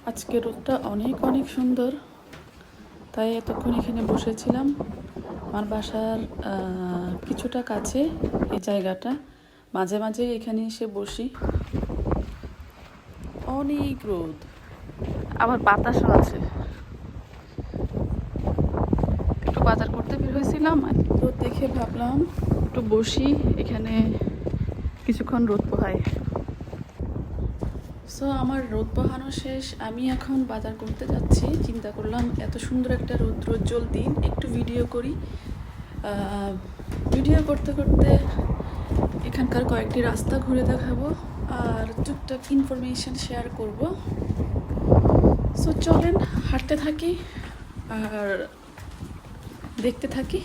আজকে রোদটা অনেক অনেক সুন্দর, তাই এতক্ষণ এখানে বসেছিলাম। আমার বাসার কিছুটা কাছে এই জায়গাটা, মাঝে মাঝে এখানে এসে বসি। অনেক রোদ, আবার বাতাসও আছে। একটু বাজার করতে বের হয়েছিলাম, রোদ দেখে ভাবলাম একটু বসি এখানে, কিছুক্ষণ রোদ পোহাই। সো আমার রোদ পোহানো শেষ, আমি এখন বাজার করতে যাচ্ছি। চিন্তা করলাম এত সুন্দর একটা রৌদ্রোজ্জ্বল দিন, একটু ভিডিও করি। ভিডিও করতে করতে এখানকার কয়েকটি রাস্তা ঘুরে দেখাবো আর টুকটাক ইনফরমেশন শেয়ার করব। সো চলেন হাঁটতে থাকি আর দেখতে থাকি।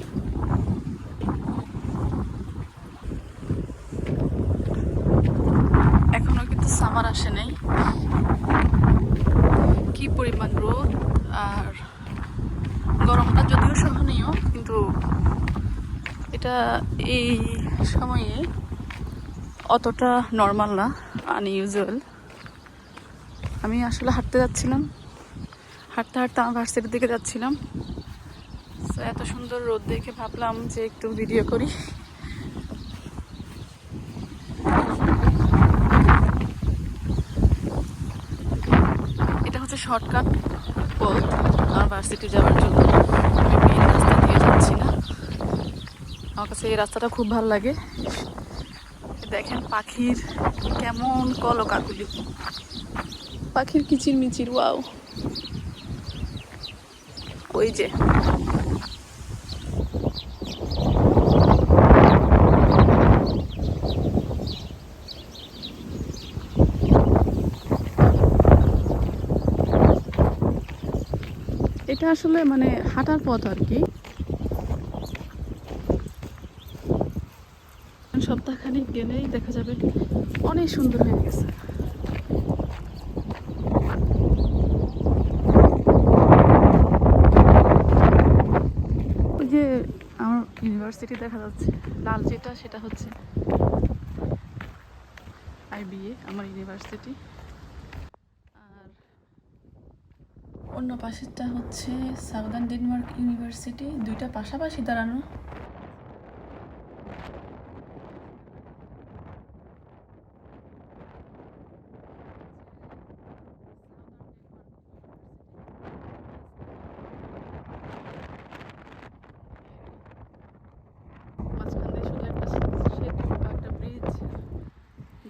এখনো কিন্তু সামার আসে নাই, কি পরিমাণ রোদ আর গরমটা যদিও সহনীয়, কিন্তু এটা এই সময়ে অতটা নর্মাল না, আনইউজুয়াল। আমি আসলে হাঁটতে যাচ্ছিলাম, হাঁটতে হাঁটতে আমার ভার্সিটির দিকে যাচ্ছিলাম। তো এত সুন্দর রোদ দেখে ভাবলাম যে একটু ভিডিও করি। এটা হচ্ছে শর্টকাট পথ আমার ভার্সিটি যাওয়ার জন্য। আমি মেইন রাস্তা দিয়ে যাচ্ছি না, আমার কাছে এই রাস্তাটা খুব ভালো লাগে। দেখেন পাখির কেমন কলকাকলি, পাখির কিচির মিচির, ওয়াও। ওই যে এটা আসলে মানে হাঁটার পথ আর কি। সপ্তাহখানিক গেলেই দেখা যাবে অনেক সুন্দর হয়ে গেছে। ওই যে আমার ইউনিভার্সিটি দেখা যাচ্ছে, লাল যেটা সেটা হচ্ছে আইবিএ, আমার ইউনিভার্সিটি। আর অন্য পাশেরটা হচ্ছে সাউদার্ন ডেনমার্ক ইউনিভার্সিটি, দুইটা পাশাপাশি দাঁড়ানো।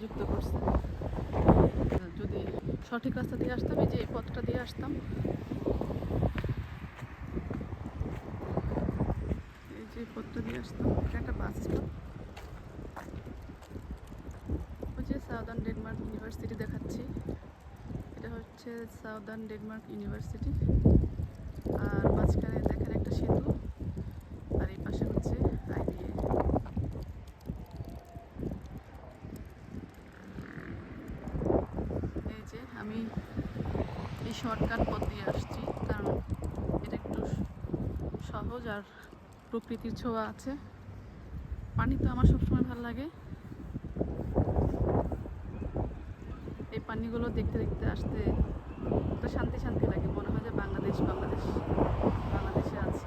যুক্ত করছে, যদি সঠিক রাস্তা দিয়ে আসতাম, এই যে এই পথটা দিয়ে আসতাম, এই যে পথটা দিয়ে আসতাম, এটা একটা বাস স্টপ। ওই যে সাউদার্ন ডেনমার্ক ইউনিভার্সিটি দেখাচ্ছি, এটা হচ্ছে সাউদার্ন ডেনমার্ক ইউনিভার্সিটি। আর মাঝখানে দেখেন একটা সেতু, আর এই পাশে হচ্ছে আইবিএ। এই যে আমি এই শর্টকাট পথ দিয়ে আসছি, কারণ এটা একটু সহজ আর প্রকৃতির ছোঁয়া আছে। পানি তো আমার সবসময় ভালো লাগে, এই পানিগুলো দেখতে দেখতে আসতে তো শান্তি শান্তি লাগে, মনে হয় যে বাংলাদেশে আছে।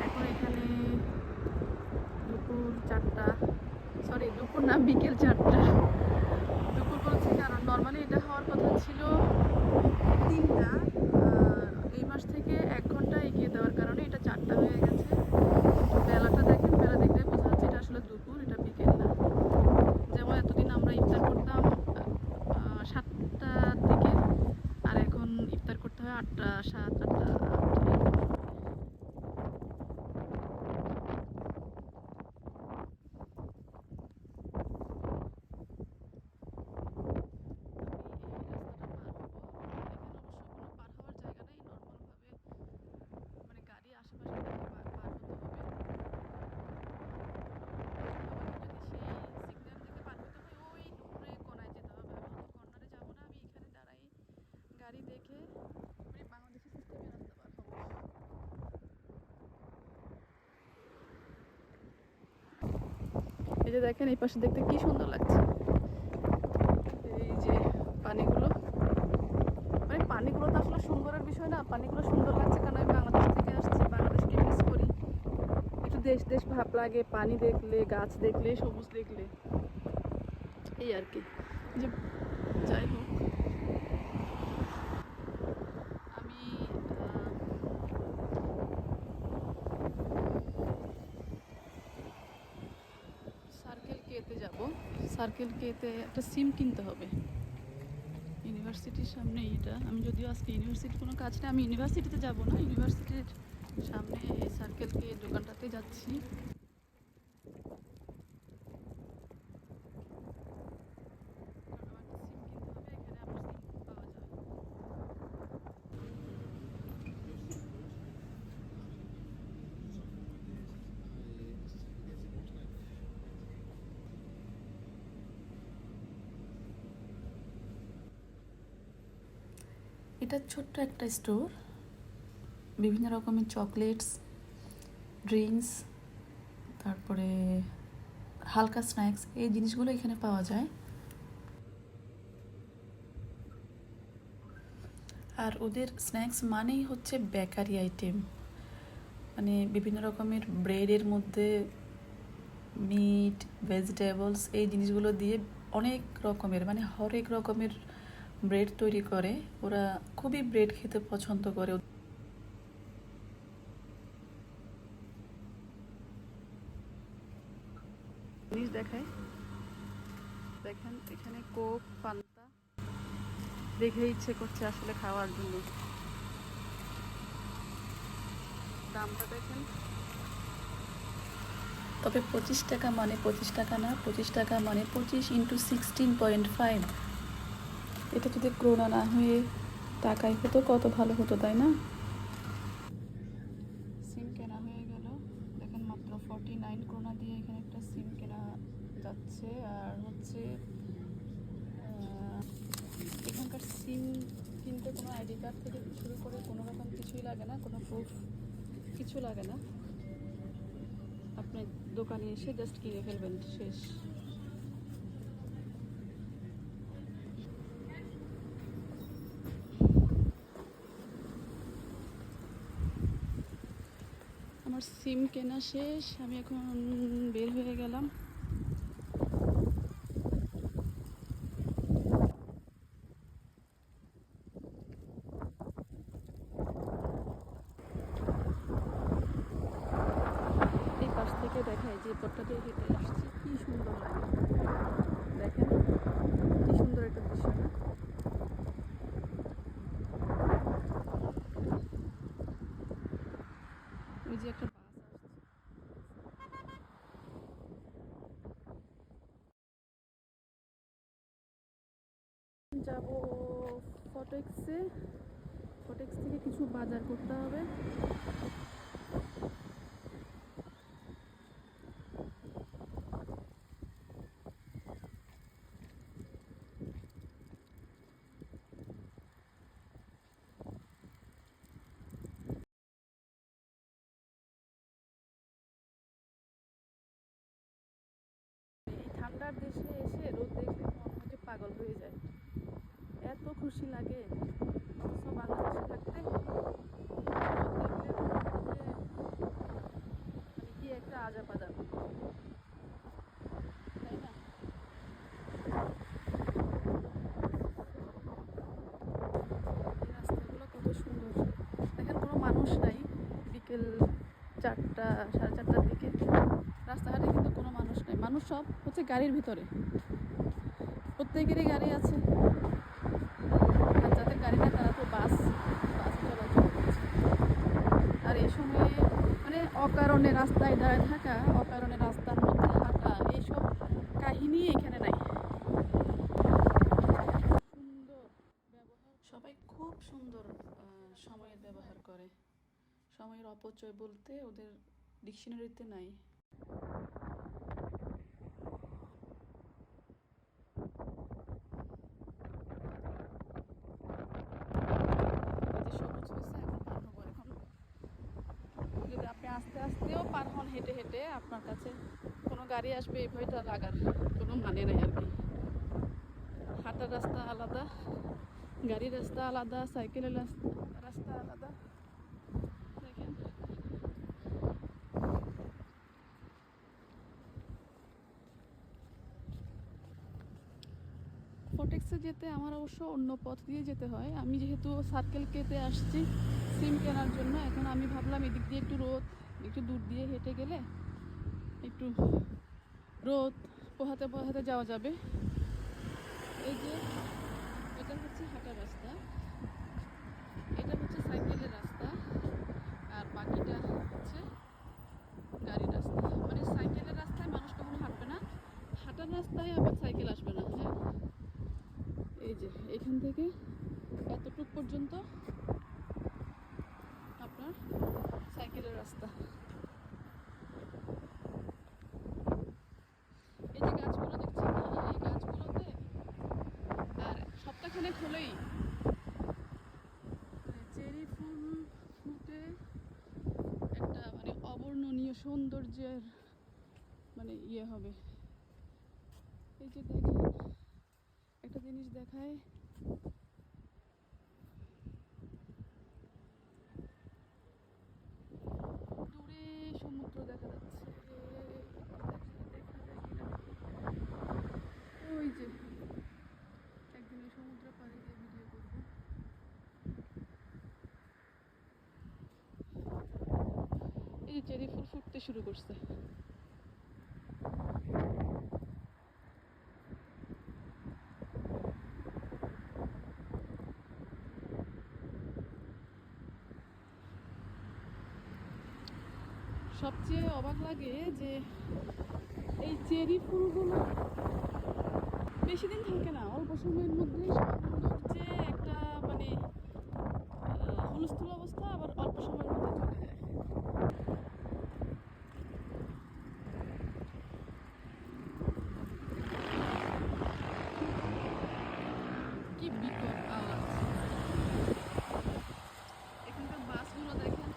এখন এখানে দুপুর 4টা, সরি দুপুর না, বিকেল 4টা। দুপুর বলছি কারণ নর্মালি এটা হওয়ার কথা ছিল 3টা, এই মাস থেকে 1 ঘন্টা এগিয়ে দেওয়ার কারণে এটা 4টা হয়ে গেছে। বেলাটা দেখেন, বেলা দেখলে বোঝা যাচ্ছে এটা আসলে দুপুর, এটা বিকেল না। যেমন এতদিন আমরা ইফতার করতাম 7টার দিকে, আর এখন ইফতার করতে হয় 8টা, 7, 8টা। গাড়ি দেখে বাংলাদেশি সিস্টেমে রাস্তা পার হবো। এই যে দেখেন এই পাশে দেখতে কি সুন্দর লাগছে, এই যে পানিগুলো বিষয় না, পানিগুলো সুন্দর লাগছে কারণ আমি বাংলাদেশ থেকে আসছি, বাংলাদেশকে মিস করি। একটু দেশ দেশ ভাব লাগে পানি দেখলে, গাছ দেখলে, সবুজ দেখলে, এই আর কি। যে যাই হোক, আমি সার্কেল কেতে যাব। সার্কেল কেতে একটা সিম কিনতে হবে। ইউনিভার্সিটির সামনে এটা, আমি যদিও আজকে ইউনিভার্সিটির কোনো কাজ নেই, আমি ইউনিভার্সিটিতে যাব না, ইউনিভার্সিটির সামনে এই সার্কেল কে দোকানটাতে যাচ্ছি। এটা ছোট্ট একটা স্টোর, বিভিন্ন রকমের চকলেটস, ড্রিঙ্কস, তারপরে হালকা স্ন্যাক্স, এই জিনিসগুলো এখানে পাওয়া যায়। আর ওদের স্ন্যাক্স মানেই হচ্ছে বেকারি আইটেম, মানে বিভিন্ন রকমের ব্রেডের মধ্যে মিট, ভেজিটেবলস, এই জিনিসগুলো দিয়ে অনেক রকমের, মানে হরেক রকমের ব্রেড তৈরি করে। ওরা খুবই ব্রেড খেতে পছন্দ করে। জিনিস দেখায়, দেখেন এখানে কোক, ফান্তা, দেখে ইচ্ছে করছে আসলে খাওয়ার জন্য। দামটা দেখেন, তবে 25 টাকা মানে 25 টাকা না, 25 টাকা মানে 25 × 16.5। এটা যদি ক্রোনা না হয়ে টাকায় হতো কত ভালো হতো, তাই না? সিম কেনা হয়ে গেল, দেখেন মাত্র 49 ক্রোনা দিয়ে এখানে একটা সিম কেনা যাচ্ছে। আর হচ্ছে এখানকার সিম কিনতে কোনো আইডি কার্ড থেকে শুরু করে কোনো রকম কিছুই লাগে না, কোনো প্রুফ কিছু লাগে না। আপনি দোকানে এসে জাস্ট কিনে ফেলবেন, শেষ। আমার সিম কেনা শেষ, আমি এখন বের হয়ে গেলাম। এই পাশ থেকে দেখায় যে পথটা দিয়ে হেঁটে আসছি, কি সুন্দর লাগে, দেখেন কি সুন্দর একটা দৃশ্য না? ওই যে একটা বাস আসছে, যাব ফটেক্সে। ফটেক্স থেকে কিছু বাজার করতে হবে। এই ঠান্ডার দেশে এসে রোদ দেখলে মনে হয় যে পাগল হয়ে যায়, এত খুশি লাগে। অথচ বাংলাদেশে থাকতে রোদ দেখলে মনে হয় যে মানে কি একটা আজাব আজাব, তাই না? এই রাস্তাগুলো কত সুন্দর, দেখেন কোনো মানুষ নাই। বিকেল 4টা, 4:30টার দিকে রাস্তাঘাটে কিন্তু কোনো মানুষ নাই, মানুষ সব হচ্ছে গাড়ির ভিতরে, প্রত্যেকেরই গাড়ি আছে। আর যাদের গাড়ি নেই তারা তো বাস চলাচল করছে। আর এই সময়ে মানে অকারণে রাস্তায় দাঁড়িয়ে থাকা, অকারণে রাস্তার মধ্যে হাঁটা, এইসব কাহিনী এখানে নাই। সুন্দর ব্যবহার, সবাই খুব সুন্দর সময়ের ব্যবহার করে। সময়ের অপচয় বলতে ওদের ডিকশনারিতে নাই। সবুজ হয়েছে, এখন পার হবো। এখন যদি আপনি আস্তে আস্তেও পার হন হেঁটে হেঁটে, আপনার কাছে কোনো গাড়ি আসবে এই ভয়টা লাগার কোনো মানে নেই আর কি। হাঁটার রাস্তা আলাদা, গাড়ির রাস্তা আলাদা, সাইকেলের রাস্তা আলাদা। দেখেন ফোর্টেক্সে যেতে আমার অবশ্য অন্য পথ দিয়ে যেতে হয়। আমি যেহেতু সার্কেল কেটে আসছি সিম কেনার জন্য, এখন আমি ভাবলাম এদিক দিয়ে একটু দূর দিয়ে হেঁটে গেলে একটু রোদ পোহাতে পোহাতে যাওয়া যাবে। এই যে এটা হচ্ছে হাঁটার রাস্তা, এটা হচ্ছে সাইকেলের রাস্তা, আর বাকিটা হচ্ছে গাড়ির রাস্তা। মানে সাইকেলের রাস্তায় মানুষ কখনো হাঁটবে না, হাঁটার রাস্তায় আবার সাইকেল আসবে না। হ্যাঁ, এই যে এখান থেকে এতটুক পর্যন্ত আপনার সাইকেলের রাস্তা। এই যে গাছগুলো দেখছেন না, এই গাছগুলোতে আর সপ্তাহখানেক হলেই চেরি ফুল ফুটে একটা মানে অবর্ণনীয় সৌন্দর্যের মানে ইয়ে হবে। এই যে দেখেন একটা জিনিস দেখায়, দূরে সমুদ্র দেখা যাচ্ছে। দেখা যায় কিনা, ওই যে একদিন এই সমুদ্র পাড়ে গিয়ে ভিডিও করবো। এই যে চেরি ফুল ফুটতে শুরু করছে। সবচেয়ে অবাক লাগে যে এই চেরি ফুলগুলো বেশি দিন থাকে না, অল্প সময়ের মধ্যেই সৌন্দর্যে একটা মানে হুলস্থুল অবস্থা আবার অল্প সময়ের মধ্যে চলে যায়। কি বিকট আওয়াজ! এখানকার বাসগুলো দেখেন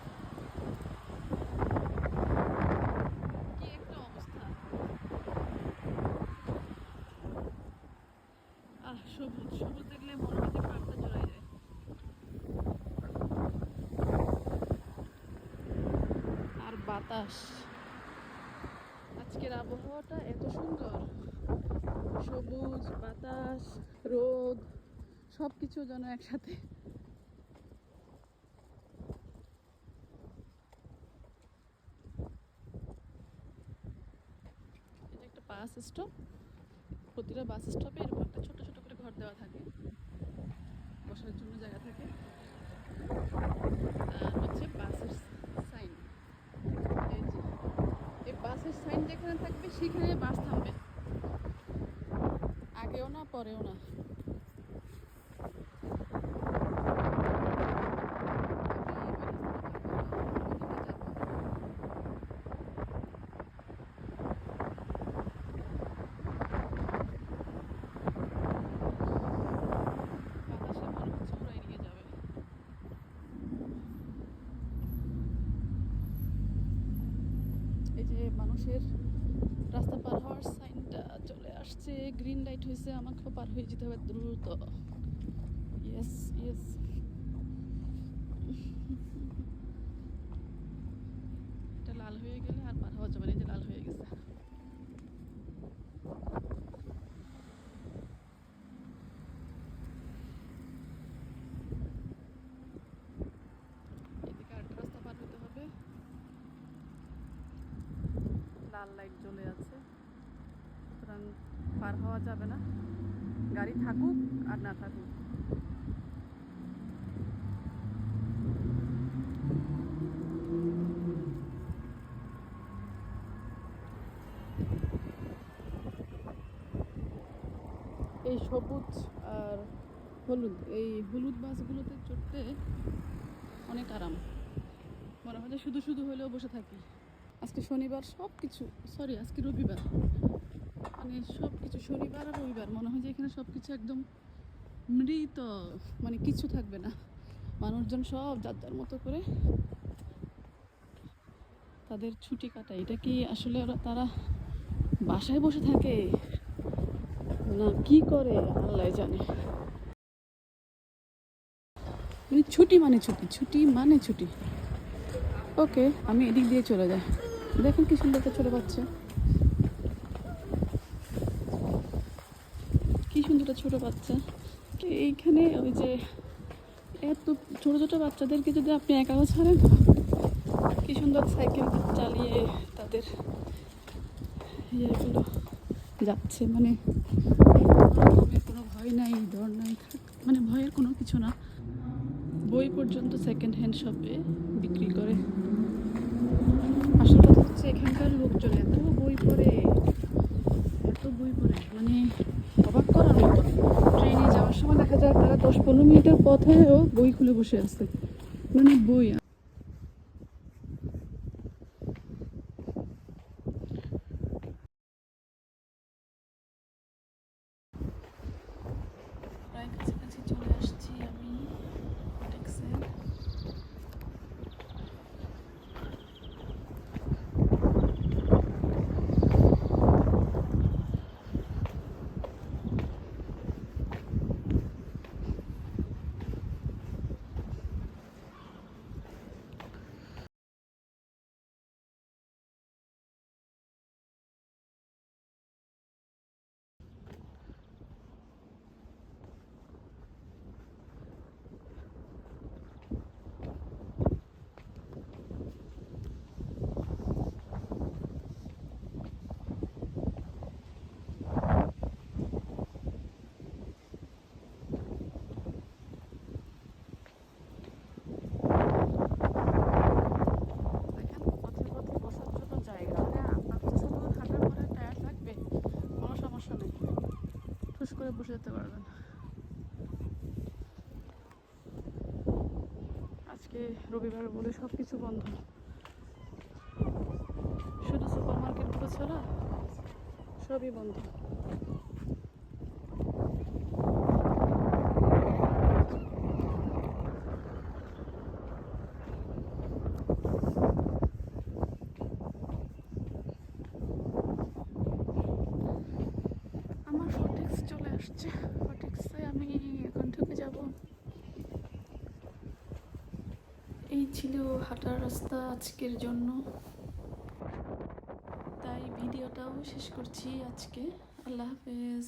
কি একটা অবস্থা। সবুজ সবুজ দেখলে মনে হয় যে প্রাণটা জড়াই যায়। আর বাতাস, আজকের আবহাওয়াটা এত সুন্দর, সবুজ বাতাস রোদ সব কিছু যেন একসাথে। এটা একটা বাস স্টপ, প্রতিটা বাস স্টপে এরকম একটা ছোট ছোট করে ঘর দেওয়া থাকে, বসার জন্য জায়গা থাকে। আর হচ্ছে বাসের সাইন, এই যে এই বাসের সাইন যেখানে থাকবে সেখানে বাস থামবে, আগেও না পরেও না। বাতাসে মনে হচ্ছে উড়াই নিয়ে যাবে। এই যে মানুষের রাস্তা পার হওয়ার সাইনটা চলে আসছে, গ্রিন লাইট হয়েছে, আমাকে পার হয়ে যেতে হবে দ্রুত। Yes yes. এটা লাল হয়ে গেলে আর পার হওয়া যাবে না, এই যে লাল হয়ে গেছে। এদিকে আরেকটা রাস্তা পার হতে হবে, লাল লাইট জ্বলে আছে, সুতরাং পার হওয়া যাবে না, গাড়ি থাকুক আর না থাকুক। এই সবুজ আর হলুদ, এই হলুদ বাসগুলোতে চড়তে অনেক আরাম, মনে হয় যে শুধু শুধু হলেও বসে থাকি। আজকে শনিবার, সব কিছু সরি আজকে রবিবার, মানে সব কিছু শনিবার আর রবিবার মনে হয় যে এখানে সব কিছু একদম মৃত, মানে কিছু থাকবে না, মানুষজন সব যার যার মতো করে তাদের ছুটি কাটায়। এটা কি আসলে তারা বাসায় বসে থাকে না কি করে আল্লাহ জানে। মানে ছুটি মানে ছুটি, ছুটি মানে ছুটি। ওকে, আমি এদিক দিয়ে চলে যাই। দেখেন কি সুন্দর একটা ছোটো বাচ্চা, কি সুন্দর একটা ছোটো বাচ্চা। এইখানে ওই যে এত ছোটো ছোটো বাচ্চাদেরকে যদি আপনি একাও ছাড়েন, কি সুন্দর সাইকেল চালিয়ে তাদের ইয়েগুলো যাচ্ছে, মানে কোনো ভয় নাই, ডর নাই, মানে ভয়ের কোনো কিছু না। বই পর্যন্ত সেকেন্ড হ্যান্ড শপে বিক্রি করে। আসল কথা হচ্ছে এখানকার লোকজন এত বই পড়ে, এত বই পড়ে, মানে অবাক করার মতো। ট্রেনে যাওয়ার সময় দেখা যায় তারা 10-15 মিনিটের পথেও বই খুলে বসে আছে, মানে বই। প্রায় কাছাকাছি চলে আসছি আমি ট্যাক্সের। ঠুস করে বসে যেতে পারবেন। আজকে রবিবার বলে সব কিছু বন্ধ, শুধু সুপার মার্কেটগুলো ছাড়া সবই বন্ধ। আমার ফটেক্স চলে আসছে, ফটেক্সে আমি এখন ঢুকে যাব। এই ছিল হাঁটার রাস্তা আজকের জন্য, তাই ভিডিওটাও শেষ করছি আজকে। আল্লাহ হাফেজ।